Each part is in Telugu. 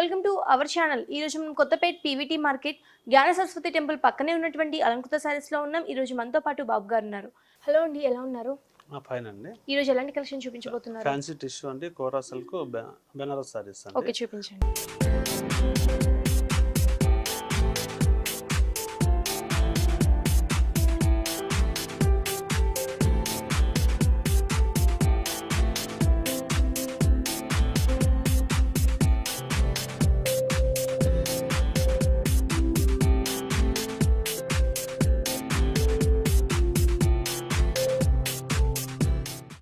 Welcome to our channel. ఈ రోజు మనం కొత్తపేట్ పీవీటీ మార్కెట్ జ్ఞాన సరస్వతి టెంపుల్ పక్కనే ఉన్నటువంటి అలంకృత సారీస్ లో ఉన్నాం. ఈ రోజు మనతో పాటు బాబు గారు ఉన్నారు. హలో అండి, ఎలా ఉన్నారు? ఫైన్ అండి. ఈ రోజు ఎలాంటి కలెక్షన్ చూపించబోతున్నారు? ఫ్యాన్సీ టిష్యూ అండి, కోరా సిల్క్, బెనారస్ సారీస్ అండి. ఓకే, చూపించండి.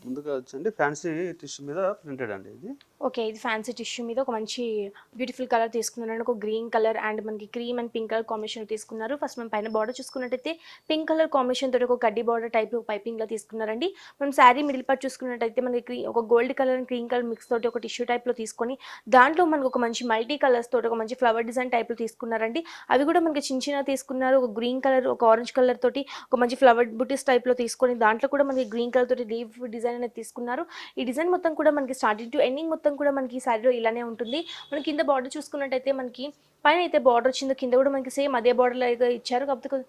ముందుగా వచ్చండి ఫ్యాన్సీ టిష్యూ మీద ప్రింటెడ్ అండి. ఇది ఓకే, ఇది ఫ్యాన్సీ టిష్యూ మీద ఒక మంచి బ్యూటిఫుల్ కలర్ తీసుకున్నారండి. ఒక గ్రీన్ కలర్ అండ్ మనకి cream and pink colour combination తీసుకున్నారు. ఫస్ట్ మనం పైన బార్డర్ చూసుకున్నట్టయితే పింక్ కలర్ కాంబినేషన్ తోటి ఒక కడ్డీ బార్డర్ టైప్ పైపింగ్ లా తీసుకున్నారండి. మనం శారీ మిడిల్ పార్ట్ చూసుకున్నట్టయితే మనకి ఒక gold colour and cream colour mix తోటి ఒక టిష్యూ టైప్ లో తీసుకొని దాంట్లో మనకు ఒక మంచి మల్టీ కలర్స్ తోటి ఒక మంచి ఫ్లవర్ డిజైన్ టైప్ లో తీసుకున్నారండి. అవి కూడా మనకి చిన్న చిన్న తీసుకున్నారు. ఒక గ్రీన్ కలర్, ఒక ఆరెంజ్ కలర్ తోటి ఒక మంచి ఫ్లవర్ బుటీస్ టైప్ లో తీసుకొని దాంట్లో కూడా మనకి గ్రీన్ కలర్ తోటి లీవ్ డిజైన్ అనేది తీసుకున్నారు. ఈ డిజైన్ మొత్తం కూడా మనకి స్టార్టింగ్ టు ఎండింగ్ మొత్తం కూడా మనకి ఈ శారీలో ఇలానే ఉంటుంది. మనకి కింద బార్డర్ చూసుకున్నట్టయితే మనకి పైన అయితే బార్డర్ వచ్చిందో కింద కూడా మనకి సేమ్ అదే బార్డర్ లాగా ఇచ్చారు. కాకపోతే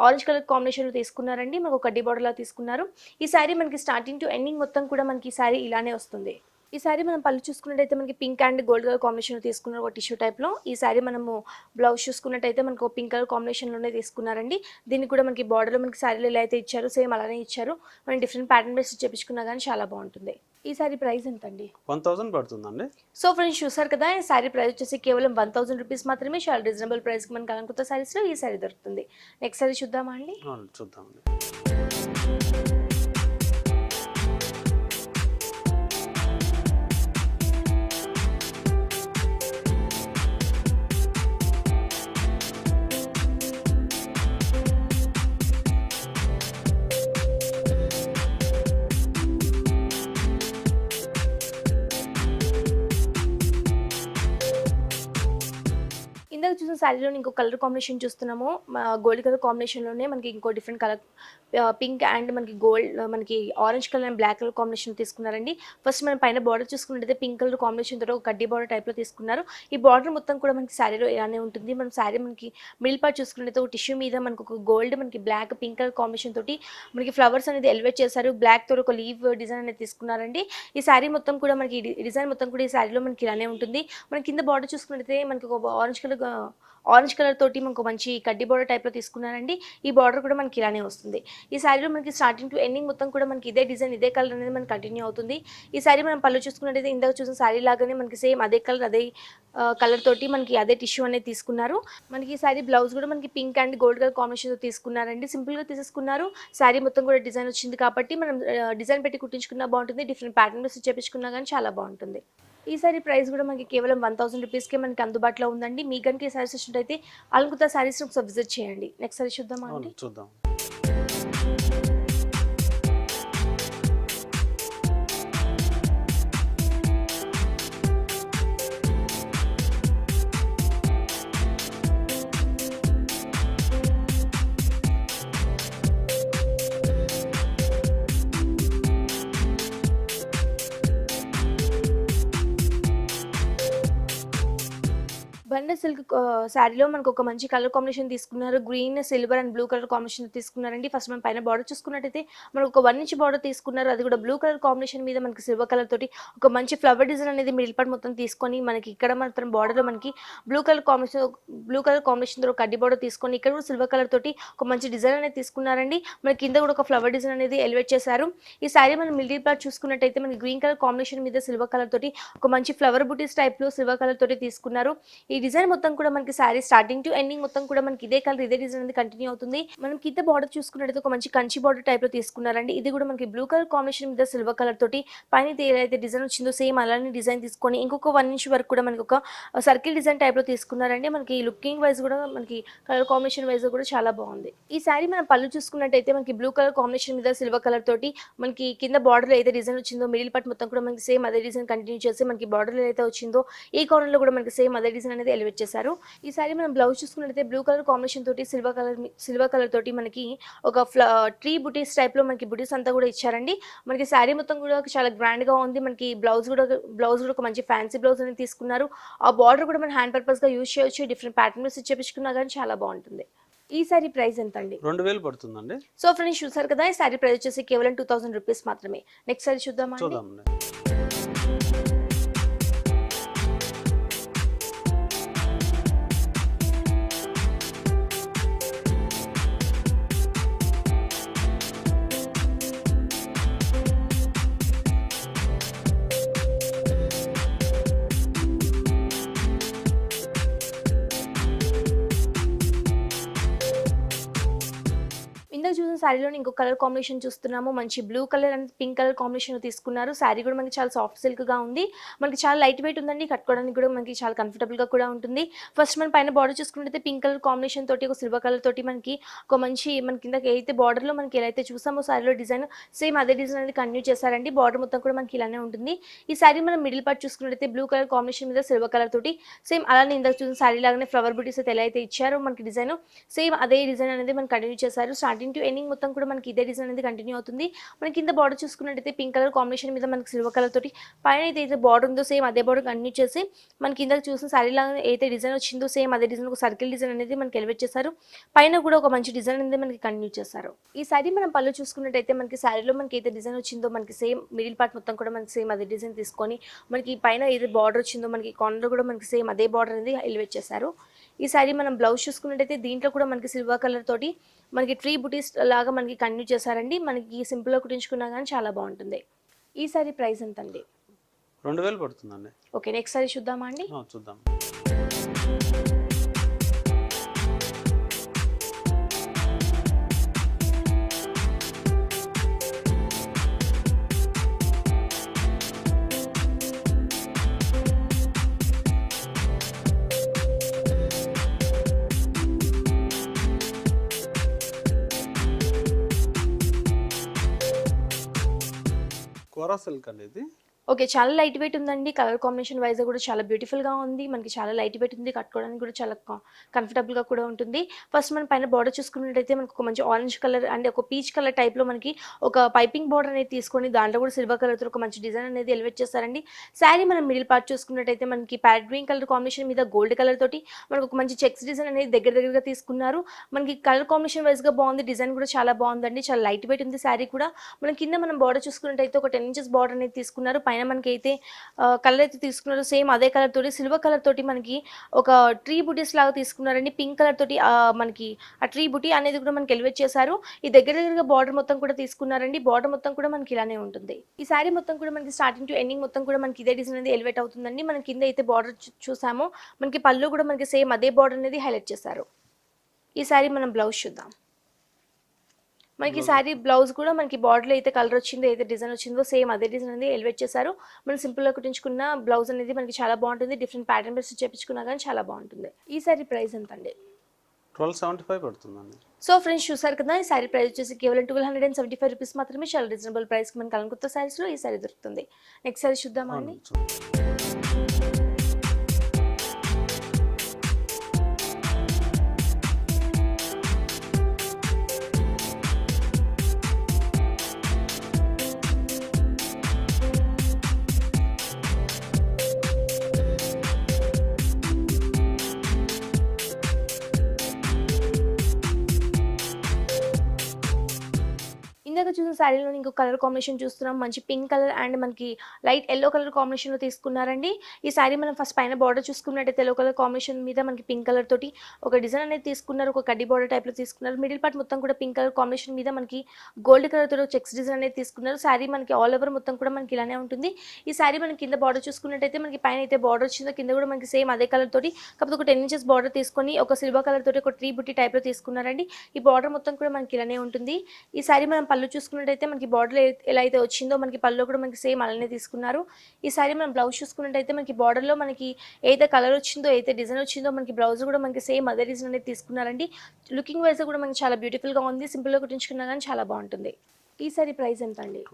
ఆరెంజ్ కలర్ కాంబినేషన్ తీసుకున్నారండి. మనకు కడ్డీ బార్డర్ లా తీసుకున్నారు. ఈ శారీ మనకి స్టార్టింగ్ టు ఎండింగ్ మొత్తం కూడా మనకి ఈ శారీ ఇలానే వస్తుంది. ఈ శారీ మనం పళ్ళు చూసుకున్నట్టయితే మనకి pink and gold colour combination తీసుకున్నారు ఒక టిష్యూ టైప్లో. ఈ శారీ మనము బ్లౌజ్ చూసుకున్నట్టయితే మనకు పింక్ కలర్ కాంబినేషన్లోనే తీసుకున్నారండి. దీనికి కూడా మనకి బార్డర్లో మనకి శారీలో ఎలా అయితే ఇచ్చారో సేమ్ అలానే ఇచ్చారు. మనం డిఫరెంట్ ప్యాటర్న్ బేస్ చేపించుకున్నా కానీ చాలా బాగుంటుంది. ఈ శారీ ప్రైస్ ఎంత అండి? 1000 పడుతుందండి. సో ఫ్రెండ్స్, చూసారు కదా, ఈ శారీ ప్రైస్ వచ్చేసి కేవలం 1000 రూపీస్ మాత్రమే. చాలా రీజనబుల్ ప్రైస్కి మనకి అలంకృత శారీస్లో ఈ శారీ దొరుకుతుంది. నెక్స్ట్ శారీ చూద్దామా అండి? చూద్దామండి. ఇందాక చూసిన శారీలో ఇంకో కలర్ కాంబినేషన్ చూస్తున్నాము. గోల్డ్ కలర్ కాంబినేషన్లోనే మనకి ఇంకో డిఫరెంట్ కలర్ పింక్ అండ్ మనకి గోల్డ్, మనకి orange colour and black colour combination తీసుకున్నారండి. ఫస్ట్ మనం పైన బార్డర్ చూసుకున్నట్టయితే పింక్ కలర్ కాంబినేషన్ తోటి ఒక కడ్డీ బార్డర్ టైప్లో తీసుకున్నారు. ఈ బార్డర్ మొత్తం కూడా మనకి శారీలో ఇలానే ఉంటుంది. మనం శారీ మనకి మిడిల్ పార్ట్ చూసుకున్నట్టయితే ఒక టిష్యూ మీద మనకు ఒక గోల్డ్, మనకి బ్లాక్, పింక్ కలర్ కాంబినేషన్ తోటి మనకి ఫ్లవర్స్ అనేది ఎలివేట్ చేశారు. బ్లాక్ తోటి ఒక లీవ్ డిజైన్ అనేది తీసుకున్నారండి. ఈ శారీ మొత్తం కూడా మనకి డిజైన్ మొత్తం కూడా ఈ శారీలో మనకి ఇలానే ఉంటుంది. మన కింద బార్డర్ చూసుకున్నట్టయితే మనకి ఒక ఆరెంజ్ కలర్ తోటి మనకు మంచి కడ్డీ బార్డర్ టైప్లో తీసుకున్నారండి. ఈ బార్డర్ కూడా మనకి ఇలానే వస్తుంది. ఈ శారీలో మనకి స్టార్టింగ్ టు ఎండింగ్ మొత్తం కూడా మనకి ఇదే డిజైన్, ఇదే కలర్ అనేది మనకి కంటిన్యూ అవుతుంది. ఈ శారీ మనం పళ్ళు చూసుకున్నట్టయితే ఇందాక చూసిన శారీ లాగానే మనకి సేమ్ అదే కలర్ తోటి మనకి అదే టిష్యూ అనేది తీసుకున్నారు. మనకి ఈ శారీ బ్లౌజ్ కూడా మనకి పింక్ అండ్ గోల్డ్ కలర్ కాంబినేషన్తో తీసుకున్నారండి. సింపుల్గా తీసేసుకున్నారు. శారీ మొత్తం కూడా డిజైన్ వచ్చింది కాబట్టి మనం డిజైన్ పెట్టి కుట్టించుకున్నా బాగుంటుంది. డిఫరెంట్ ప్యాటర్న్ బేస్ చేపించుకున్నా కానీ చాలా బాగుంటుంది. ఈ సారీ ప్రైస్ కూడా మనకి కేవలం 1000 రూపీస్కే మనకి అందుబాటులో ఉందండి. మీ కనుక ఈ సారీస్ వచ్చినట్టయితే అలంకృత సారీస్ ఒకసారి విజిట్ చేయండి. నెక్స్ట్ సారీ చూద్దామా అండి? చూద్దాం. బండర్ సిల్క్ శారీలో మనకు ఒక మంచి కలర్ కాంబినేషన్ తీసుకున్నారు. Green, silver and blue colour combination తీసుకున్నారండి. ఫస్ట్ మనం పైన బార్డర్ చూసుకున్నట్టయితే మనకు ఒక 1 ఇంచ్ బార్డర్ తీసుకున్నారు. అది కూడా బ్లూ కలర్ కాంబినేషన్ మీద మనకి సిల్వర్ కలర్ తోటి ఒక మంచి ఫ్లవర్ డిజైన్ అనేది మిడిల్ పార్ట్ మొత్తం తీసుకొని మనకి ఇక్కడ మాత్రం బార్డర్లో మనకి బ్లూ కలర్ కాంబినేషన్ తో కడ్డీ బార్డర్ తీసుకొని ఇక్కడ కూడా సిల్వర్ కలర్ తోటి ఒక మంచి డిజైన్ అనేది తీసుకున్నారండి. మనకి కింద కూడా ఒక ఫ్లవర్ డిజైన్ అనేది ఎలివేట్ చేశారు. ఈ శారీ మనం మిడిల్ పార్ట్ చూసుకున్నట్టయితే మనకి గ్రీన్ కలర్ కాంబినేషన్ మీద సిల్వర్ కలర్ తోటి ఒక మంచి ఫ్లవర్ బుటీస్ టైప్ లో సిల్వర్ కలర్ తోటి తీసుకున్నారు. ఈ డిజైన్ మొత్తం కూడా మనకి శారీ స్టార్టింగ్ టు ఎండింగ్ మొత్తం కూడా మనకి ఇదే కలర్, ఇదే డిజైన్ అనేది కంటిన్యూ అవుతుంది. మనం కింద బార్డర్ చూసుకున్నట్టయితే ఒక మంచి కంచి బార్డర్ టైప్ లో తీసుకున్నారండి. ఇది కూడా మనకి బ్లూ కలర్ కాంబినేషన్ మీద సిల్వర్ కలర్ తోటి పైన ఏదైతే డిజైన్ వచ్చిందో సేమ్ అలానే డిజైన్ తీసుకొని ఇంకొక 1 ఇంచ్ వరకు కూడా మనకి ఒక సర్కిల్ డిజైన్ టైప్ లో తీసుకున్నారండి. మనకి లుకింగ్ వైజ్ కూడా మనకి కలర్ కాంబినేషన్ వైజ్ కూడా చాలా బాగుంది. ఈ శారీ మనం పళ్ళు చూసుకున్నట్టయితే మనకి బ్లూ కలర్ కాంబినేషన్ మీద సిల్వర్ కలర్ తోటి మనకి కింద బార్డర్ లో అయితే డిజైన్ వచ్చిందో మిడిల్ పార్ట్ మొత్తం కూడా మనకి సేమ్ అదే డిజైన్ కంటిన్యూ చేసి మనకి బార్డర్ లో అయితే వచ్చిందో ఈ కార్నర్ లో కూడా మనకి సేమ్ అదే డిజైన్ అనేది ఎలివేట్ చేశారు. ఈ సారీ మనం బ్లౌజ్ చూసుకున్నట్లయితే బ్లూ కలర్ కాంబినేషన్ తోటి సిల్వర్ కలర్ తోటి మనకి ఒక ట్రీ బుటీస్ టైప్లో మనకి బుటీస్ అంతా కూడా ఇచ్చారండి. మనకి శారీ మొత్తం కూడా చాలా గ్రాండ్గా ఉంది. మనకి బ్లౌజ్ కూడా ఒక మంచి ఫ్యాన్సీ బ్లౌజ్ అనేది తీసుకున్నారు. ఆ బార్డర్ కూడా మన హ్యాండ్ పర్పస్గా యూజ్ చేయొచ్చు. డిఫరెంట్ ప్యాటర్న్స్ ఇచ్చేపించుకున్నా కానీ చాలా బాగుంటుంది. ఈ సారీ ప్రైస్ ఎంత అండి? 2000 పడుతుందండి. సో ఫ్రెండ్స్ చూసారు కదా, ఈ సారీ ప్రైస్ వచ్చేసి కేవలం 2000 రూపీస్ మాత్రమే. నెక్స్ట్ సారీ చూద్దామా? చూద్దామండి. ఇందాక చూసిన శారీలో ఇంకో కలర్ కాంబినేషన్ చూస్తున్నాము. మంచి blue colour and pink colour combination తీసుకున్నారు. శారీ కూడా మనకి చాలా సాఫ్ట్ సిల్క్గా ఉంది. మనకి చాలా లైట్ వెయిట్ ఉందండి. కట్టుకోవడానికి కూడా మనకి చాలా కంఫర్టబుల్గా కూడా ఉంటుంది. ఫస్ట్ మన పైన బార్డర్ చూసుకుంటే పింక్ కలర్ కాంబినేషన్ తోటి ఒక సిల్వర్ కలర్ తోటి మనకి ఒక మంచి మన కింద ఏదైతే బార్డర్లో మనకి ఎలా అయితే చూసామో శారీలో డిజైన్ సేమ్ అదే డిజైన్ అనేది కంటిన్యూ చేశారండి. బార్డర్ మొత్తం కూడా మనకి ఇలానే ఉంటుంది. ఈ శారీ మనం మిడిల్ పార్ట్ చూసుకున్నట్లయితే బ్లూ కలర్ కాంబినేషన్ మీద సిల్వర్ కలర్ తోటి సేమ్ అలానే ఇందాక చూసిన శారీ లాగానే ఫ్లవర్ బుటీస్ అయితే ఎలా అయితే ఇచ్చారో మనకి డిజైన్ సేమ్ అదే డిజైన్ అనేది మనం కంటిన్యూ చేశారు. స్టార్టింగ్ టు ఎండింగ్ మొత్తం కూడా మనకి ఇదే డిజైన్ అనేది కంటిన్యూ అవుతుంది. మనకి కింద బార్డర్ చూసుకున్నట్టయితే పింక్ కలర్ కాంబినేషన్ మీద మనకి సిల్వర్ కలర్ తోటి పైన అయితే బార్డర్ ఉందో సేమ్ అదే బార్డర్ కంటిన్యూ చేసి మనకి కింద చూసిన శారీ లాగా అయితే డిజైన్ వచ్చిందో సేమ్ అదే డిజైన్ ఒక సర్కిల్ డిజైన్ అనేది మనకి ఎలివేట్ చేశారు. పైన కూడా ఒక మంచి డిజైన్ అనేది మనకి కంటిన్యూ చేశారు. ఈ శారీ మనం పళ్ళు చూసుకున్నట్టయితే మనకి శారీలో మనకి అయితే డిజైన్ వచ్చిందో మనకి సేమ్ మిడిల్ పార్ట్ మొత్తం కూడా మనకి సేమ్ అదే డిజైన్ తీసుకొని మనకి పైన ఏది బార్డర్ వచ్చిందో మనకి కార్నర్ కూడా మనకి సేమ్ అదే బార్డర్ అనేది ఎలివేట్ చేశారు. ఈ శారీ మనం బ్లౌజ్ చూసుకున్నట్టయితే దీంట్లో కూడా మనకి సిల్వర్ కలర్ తోటి మనకి ట్రీ బుటీస్ లాగా మనకి కంటిన్యూ చేశారండి. మనకి సింపుల్గా కుట్టించుకున్నా కానీ చాలా బాగుంటుంది. ఈ సారీ ప్రైస్ ఎంత అండి? 2000 పడుతుందండి. ఓకే, నెక్స్ట్ సారీ చూద్దామా అండి? చూద్దాం. కోరా సిల్క్ అండి ఇది. ఓకే, చాలా లైట్ వెయిట్ ఉందండి. కలర్ కాంబినేషన్ వైజ్ కూడా చాలా బ్యూటిఫుల్గా ఉంది. మనకి చాలా లైట్ వెయిట్ ఉంది. కట్టుకోవడానికి కూడా చాలా కంఫర్టబుల్గా కూడా ఉంటుంది. ఫస్ట్ మనం పైన బార్డర్ చూసుకున్నట్టయితే మనకు ఒక మంచి ఆరెంజ్ కలర్ అండ్ ఒక పీచ్ కలర్ టైప్లో మనకి ఒక పైపింగ్ బార్డర్ అనేది తీసుకొని దాంట్లో కూడా సిల్వర్ కలర్తో ఒక మంచి డిజైన్ అనేది ఎలివేట్ చేస్తారండి. శారీ మనం మిడిల్ పార్ట్ చూసుకున్నట్టయితే మనకి ప్యారెట్ గ్రీన్ కలర్ కాంబినేషన్ మీద గోల్డ్ కలర్ తోటి మనకు ఒక మంచి చెక్స్ డిజైన్ అనేది దగ్గరగా తీసుకున్నారు. మనకి కలర్ కాంబినేషన్ వైజ్గా బాగుంది. డిజైన్ కూడా చాలా బాగుందండి. చాలా లైట్ వెయిట్ ఉంది శారీ కూడా. మనం కింద మనం బార్డర్ చూసుకున్నట్టయితే ఒక 10 ఇంచెస్ బార్డర్ అనేది తీసుకున్నారు. పైన మనకి అయితే కలర్ అయితే తీసుకున్నారు సేమ్ అదే కలర్ తోటి సిల్వర్ కలర్ తోటి మనకి ఒక ట్రీ బుటీస్ లాగా తీసుకున్నారండి. పింక్ కలర్ తోటి మనకి ఆ ట్రీ బుటీ అనేది కూడా మనకి ఎలివేట్ చేశారు. ఈ దగ్గరగా బార్డర్ మొత్తం కూడా తీసుకున్నారండి. బార్డర్ మొత్తం కూడా మనకి ఇలానే ఉంటుంది. ఈ శారీ మొత్తం కూడా మనకి స్టార్టింగ్ టు ఎండింగ్ మొత్తం కూడా మనకి ఇదే డిజైన్ అనేది ఎలివేట్ అవుతుందండి. మన కింద అయితే బార్డర్ చూసాము. మనకి పళ్ళు కూడా మనకి సేమ్ అదే బార్డర్ అనేది హైలైట్ చేశారు. ఈ శారీ మనం బ్లౌజ్ చూద్దాం. మనకి శారీ బ్లౌజ్ కూడా మనకి బార్డర్లో అయితే కలర్ వచ్చిందో అయితే డిజైన్ వచ్చిందో సేమ్ అదే డిజైన్ అనేది ఎలివేట్ చేశారు. మనం సింపుల్గా కుట్టించుకున్న బ్లౌజ్ అనేది మనకి చాలా బాగుంటుంది. డిఫరెంట్ ప్యాటర్న్ బేస్ చేపించుకున్నా కానీ చాలా బాగుంటుంది. ఈ శారీ ప్రైస్ ఎంత అండి? 1275 పడుతుందండి. సో ఫ్రెండ్స్ చూసారు కదా, ఈ శారీ ప్రైస్ వచ్చేసి కేవలం 1275 రూపీస్ మాత్రమే. చాలా రీజనబుల్ ప్రైస్కి మనకి కలంకొత్త శారీస్లో ఈ శారీ దొరుకుతుంది. నెక్స్ట్ శారీ చూద్దామా అండి? ఇందాక చూసిన శారీలో ఇంకో కలర్ కాంబినేషన్ చూస్తున్నాం. మంచి పింక్ కలర్ అండ్ మనకి లైట్ ఎల్లో కలర్ కాంబినేషన్లో తీసుకున్నారండి. ఈ శారీ మనం ఫస్ట్ పైన బార్డర్ చూసుకున్నట్టయితే ఎల్లో కలర్ కాంబినేషన్ మీద మనకి పింక్ కలర్ తోటి ఒక డిజైన్ అనేది తీసుకున్నారు. ఒక కడ్డీ బార్డర్ టైప్లో తీసుకున్నారు. మిడిల్ పార్ట్ మొత్తం కూడా పింక్ కలర్ కాంబినేషన్ మీద మనకి గోల్డ్ కలర్ తోటి చెక్స్ డిజైన్ అనేది తీసుకున్నారు. శారీ మనకి ఆల్ ఓవర్ మొత్తం కూడా మనకి ఇలానే ఉంటుంది. ఈ శారీ మనకి కింద బార్డర్ చూసుకున్నట్టయితే మనకి పైన అయితే బార్డర్ వచ్చిందో కింద కూడా మనకి సేమ్ అదే కలర్ తోటి కాకపోతే ఒక 10 ఇంచెస్ బార్డర్ తీసుకొని ఒక సిల్వర్ కలర్ తోటి ఒక ట్రీ బుట్టి టైప్లో తీసుకున్నారండి. ఈ బార్డర్ మొత్తం కూడా మనకి ఇలానే ఉంటుంది. ఈ శారీ మనం పళ్ళు చూసుకున్నట్టయితే మనకి బార్డర్ ఎలా అయితే వచ్చిందో మనకి పళ్ళు కూడా మనకి సేమ్ అలానే తీసుకున్నారు. ఈ సారీ మనం బ్లౌజ్ చూసుకున్నట్టయితే మనకి బార్డర్లో మనకి ఏదైతే కలర్ వచ్చిందో ఏదైతే డిజైన్ వచ్చిందో మనకి బ్లౌజ్ కూడా మనకి సేమ్ అదే డిజైన్ అనేది తీసుకున్నారండి. లుకింగ్ వైజ్ కూడా మనకి చాలా బ్యూటిఫుల్గా ఉంది. సింపుల్గా కుట్టించుకున్నా కానీ చాలా బాగుంటుంది. ఈ సారీ ప్రైస్ ఎంత అండి?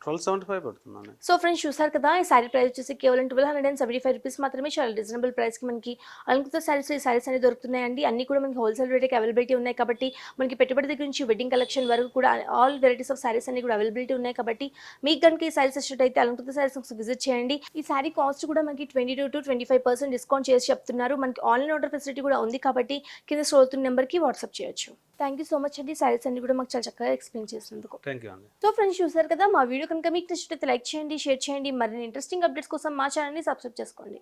1275 పడుతుందండి. సో ఫ్రెండ్స్ చూసారు కదా, ఈ శారీ ప్రైస్ వచ్చేసి కేవలం 1275 రూపీస్ మాత్రమే. చాలా రీజనబుల్ ప్రైస్కి మనకి అలంకృత శారీస్ ఈ శారీస్ అనేది దొరుకుతున్నాయండి. అన్ని కూడా మనకి హోల్సేల్ రేట్కి అవైలబిలిటీ ఉన్నాయి కాబట్టి మనకి పెట్టుబడి దగ్గర నుంచి వెడ్డింగ్ కలెక్షన్ వరకు కూడా ఆల్ వెరైటీస్ ఆఫ్ శారీస్ అన్ని కూడా అవైలబిలిటీ ఉన్నాయి కాబట్టి మీకు కనుక ఈ శారీస్ వచ్చినట్టయితే అలంకృత శారీస్ విజిట్ చేయండి. ఈ శారీ కాస్ట్ కూడా మనకి 22 to 25% డిస్కౌంట్ చేసి చెప్తున్నారు. మనకి ఆన్లైన్ ఆర్డర్ ఫెసిలిటీ కూడా ఉంది కాబట్టి కింద స్క్రోల్ అవుతున్న నెంబర్కి వాట్సాప్ చేయొచ్చు. థ్యాంక్ యూ సో మచ్ అండి, శారీస్ అన్ని కూడా మాకు చాలా చక్కగా ఎక్స్ప్లెయిన్ చేసినందుకు. థ్యాంక్ యూ అండి. సో ఫ్రెండ్స్ చూసారు కదా, మా వీడియో కనుక మీకు నచ్చినట్లయితే లైక్ చేయండి, షేర్ చేయండి. మరిన్ని ఇంట్రెస్టింగ్ అప్డేట్స్ కోసం మా ఛానల్ని సబ్స్క్రైబ్ చేసుకోండి.